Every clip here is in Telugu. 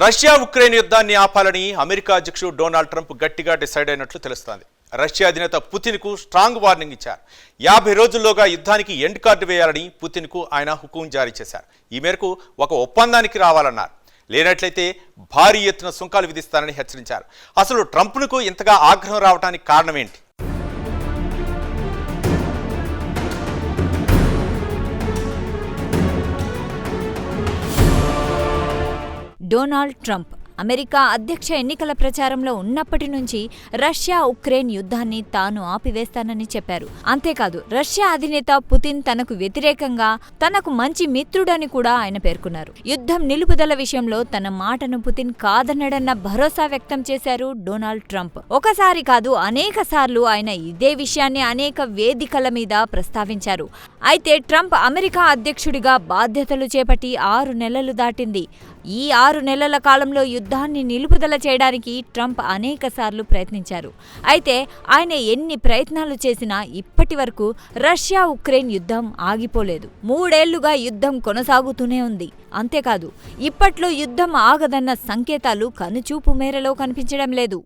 రష్యా ఉక్రెయిన్ యుద్ధాన్ని ఆపాలని అమెరికా అధ్యక్షుడు డొనాల్డ్ ట్రంప్ గట్టిగా డిసైడ్ అయినట్లు తెలుస్తోంది. రష్యా అధినేత పుతిన్కు స్ట్రాంగ్ వార్నింగ్ ఇచ్చారు. 50 రోజుల్లోగా యుద్ధానికి ఎండ్ కార్డు వేయాలని పుతిన్కు ఆయన హుకుం జారీ చేశారు. ఈ మేరకు ఒక ఒప్పందానికి రావాలన్నారు. లేనట్లయితే భారీ ఎత్తున సుంకాలు విధిస్తానని హెచ్చరించారు. అసలు ట్రంప్కు ఇంతగా ఆగ్రహం రావడానికి కారణం ఏంటి? డొనాల్డ్ ట్రంప్ అమెరికా అధ్యక్ష ఎన్నికల ప్రచారంలో ఉన్నప్పటి నుంచి రష్యా ఉక్రెయిన్ యుద్ధాన్ని తాను ఆపివేస్తానని చెప్పారు. అంతేకాదు రష్యా అధినేత పుతిన్ తనకు వ్యతిరేకంగా తనకు మంచి మిత్రుడని కూడా ఆయన పేర్కొన్నారు. యుద్ధం నిలుపుదల విషయంలో తన మాటను పుతిన్ కాదనడన్న భరోసా వ్యక్తం చేశారు డొనాల్డ్ ట్రంప్. ఒకసారి కాదు అనేక సార్లు ఆయన ఇదే విషయాన్ని అనేక వేదికల మీద ప్రస్తావించారు. అయితే ట్రంప్ అమెరికా అధ్యక్షుడిగా బాధ్యతలు చేపట్టి 6 నెలలు దాటింది. ఈ 6 నెలల కాలంలో యుద్ధాన్ని నిలుపుదల చేయడానికి ట్రంప్ అనేకసార్లు ప్రయత్నించారు. అయితే ఆయన ఎన్ని ప్రయత్నాలు చేసినా ఇప్పటి వరకు రష్యా ఉక్రెయిన్ యుద్ధం ఆగిపోలేదు. 3 ఏళ్లుగా యుద్ధం కొనసాగుతూనే ఉంది. అంతేకాదు ఇప్పట్లో యుద్ధం ఆగదన్న సంకేతాలు కనుచూపు మేరలో కనిపించడం లేదు.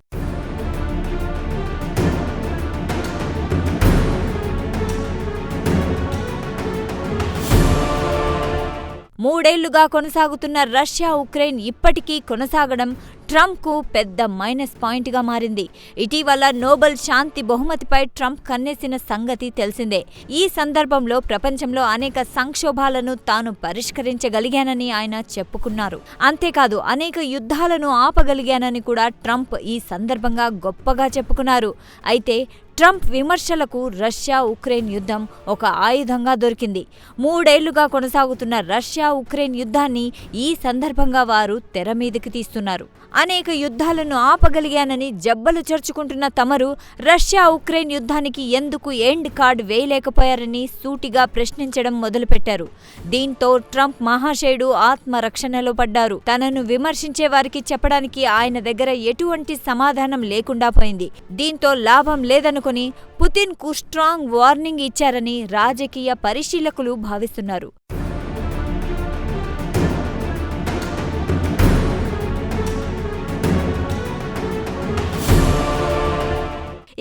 మూడేళ్లుగా కొనసాగుతున్న రష్యా ఉక్రెయిన్ ఇప్పటికీ కొనసాగడం ట్రంప్కు పెద్ద మైనస్ పాయింట్గా మారింది. ఇటీవల నోబెల్ శాంతి బహుమతిపై ట్రంప్ కన్నేసిన సంగతి తెలిసిందే. ఈ సందర్భంలో ప్రపంచంలో అనేక సంక్షోభాలను తాను పరిష్కరించగలిగానని ఆయన చెప్పుకున్నారు. అంతేకాదు అనేక యుద్ధాలను ఆపగలిగానని కూడా ట్రంప్ ఈ సందర్భంగా గొప్పగా చెప్పుకున్నారు. అయితే ట్రంప్ విమర్శలకు రష్యా ఉక్రెయిన్ యుద్ధం ఒక ఆయుధంగా దొరికింది. 3 ఏళ్లుగా కొనసాగుతున్న రష్యా ఉక్రెయిన్ యుద్ధాన్ని ఈ సందర్భంగా వారు తెర మీదకి తీస్తున్నారు. అనేక యుద్ధాలను ఆపగలిగానని జబ్బలు చర్చుకుంటున్న తమరు రష్యా ఉక్రెయిన్ యుద్ధానికి ఎందుకు ఎండ్ కార్డ్ వేయలేకపోయారని సూటిగా ప్రశ్నించడం మొదలుపెట్టారు. దీంతో ట్రంప్ మహాశయుడు ఆత్మరక్షణలో పడ్డారు. తనను విమర్శించే వారికి చెప్పడానికి ఆయన దగ్గర ఎటువంటి సమాధానం లేకుండా పోయింది. దీంతో లాభం లేదనుకుని పుతిన్కు స్ట్రాంగ్ వార్నింగ్ ఇచ్చారని రాజకీయ పరిశీలకులు భావిస్తున్నారు.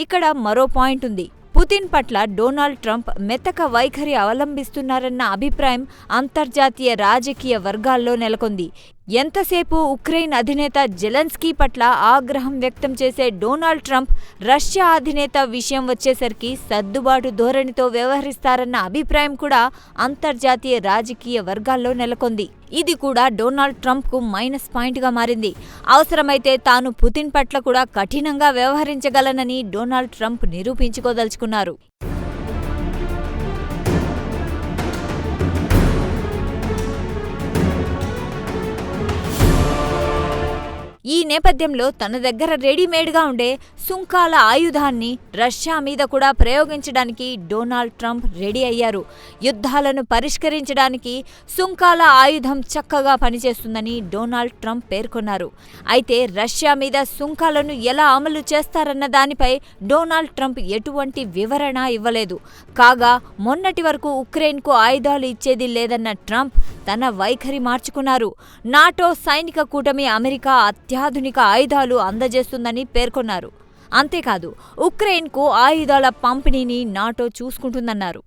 ఇక్కడ మరో పాయింట్ ఉంది. పుతిన్ పట్ల డొనాల్డ్ ట్రంప్ మెతక వైఖరి అవలంబిస్తున్నారన్న అభిప్రాయం అంతర్జాతీయ రాజకీయ వర్గాల్లో నెలకొంది. ఎంతసేపు ఉక్రెయిన్ అధినేత జెలెన్స్కీ పట్ల ఆగ్రహం వ్యక్తం చేసే డొనాల్డ్ ట్రంప్ రష్యా అధినేత విషయం వచ్చేసరికి సర్దుబాటు ధోరణితో వ్యవహరిస్తారన్న అభిప్రాయం కూడా అంతర్జాతీయ రాజకీయ వర్గాల్లో నెలకొంది. ఇది కూడా డొనాల్డ్ ట్రంప్కు మైనస్ పాయింట్గా మారింది. అవసరమైతే తాను పుతిన్ పట్ల కూడా కఠినంగా వ్యవహరించగలనని డొనాల్డ్ ట్రంప్ నిరూపించుకోదలుచుకున్నారు. ఈ నేపథ్యంలో తన దగ్గర రెడీమేడ్గా ఉండే సుంకాల ఆయుధాన్ని రష్యా మీద కూడా ప్రయోగించడానికి డొనాల్డ్ ట్రంప్ రెడీ అయ్యారు. యుద్ధాలను పరిష్కరించడానికి సుంకాల ఆయుధం చక్కగా పనిచేస్తుందని డొనాల్డ్ ట్రంప్ పేర్కొన్నారు. అయితే రష్యా మీద సుంకాలను ఎలా అమలు చేస్తారన్న దానిపై డొనాల్డ్ ట్రంప్ ఎటువంటి వివరణ ఇవ్వలేదు. కాగా మొన్నటి వరకు ఉక్రెయిన్కు ఆయుధాలు ఇచ్చేది లేదన్న ట్రంప్ తన వైఖరి మార్చుకున్నారు. నాటో సైనిక కూటమి అమెరికా అత్యాధునిక ఆయుధాలు అందజేస్తుందని పేర్కొన్నారు. అంతేకాదు ఉక్రెయిన్కు ఆయుధాల పంపిణీని నాటో చూసుకుంటుందన్నారు.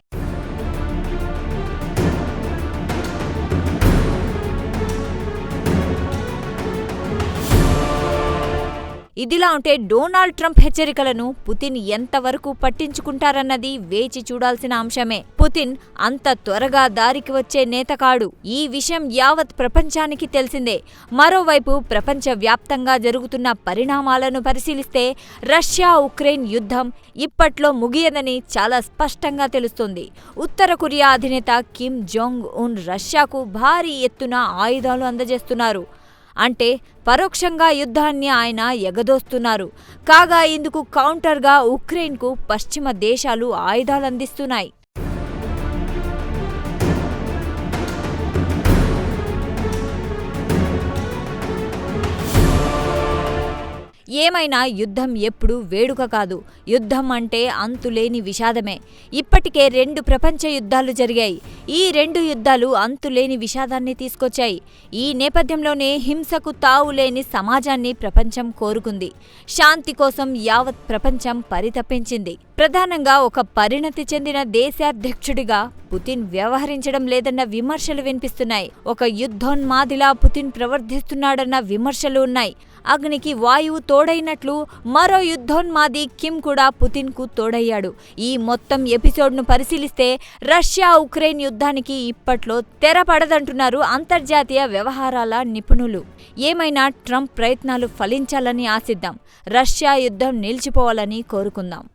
ఇదిలా ఉంటే డొనాల్డ్ ట్రంప్ హెచ్చరికలను పుతిన్ ఎంతవరకు పట్టించుకుంటారన్నది వేచి చూడాల్సిన అంశమే. పుతిన్ అంత త్వరగా దారికి వచ్చే నేత కాడు. ఈ విషయం యావత్ ప్రపంచానికి తెలిసిందే. మరోవైపు ప్రపంచ వ్యాప్తంగా జరుగుతున్న పరిణామాలను పరిశీలిస్తే రష్యా ఉక్రెయిన్ యుద్ధం ఇప్పట్లో ముగియదని చాలా స్పష్టంగా తెలుస్తోంది. ఉత్తర కొరియా అధినేత కిమ్ జోంగ్ ఉన్ రష్యాకు భారీ ఎత్తున ఆయుధాలు అందజేస్తున్నారు. అంటే పరోక్షంగా యుద్ధాన్ని ఆయన ఎగదోస్తున్నారు. కాగా ఇందుకు కౌంటర్గా ఉక్రెయిన్కు పశ్చిమ దేశాలు ఆయుధాలందిస్తున్నాయి. ఏమైనా యుద్ధం ఎప్పుడూ వేడుక కాదు. యుద్ధం అంటే అంతులేని విషాదమే. ఇప్పటికే 2 ప్రపంచ యుద్ధాలు జరిగాయి. ఈ 2 యుద్ధాలు అంతులేని విషాదాన్ని తీసుకొచ్చాయి. ఈ నేపథ్యంలోనే హింసకు తావులేని సమాజాన్ని ప్రపంచం కోరుకుంది. శాంతి కోసం యావత్ ప్రపంచం పరితపించింది. ప్రధానంగా ఒక పరిణతి చెందిన దేశాధ్యక్షుడిగా పుతిన్ వ్యవహరించడం లేదన్న విమర్శలు వినిపిస్తున్నాయి. ఒక యుద్ధోన్మాదిలా పుతిన్ ప్రవర్తిస్తున్నాడన్న విమర్శలు ఉన్నాయి. అగ్నికి వాయువు తోడైనట్లు మరో యుద్ధోన్మాది కిమ్ కూడా పుతిన్కు తోడయ్యాడు. ఈ మొత్తం ఎపిసోడ్ను పరిశీలిస్తే రష్యా ఉక్రెయిన్ యుద్ధానికి ఇప్పట్లో తెరపడదంటున్నారు అంతర్జాతీయ వ్యవహారాల నిపుణులు. ఏమైనా ట్రంప్ ప్రయత్నాలు ఫలించాలని ఆశిద్దాం. రష్యా యుద్ధం నిలిచిపోవాలని కోరుకుందాం.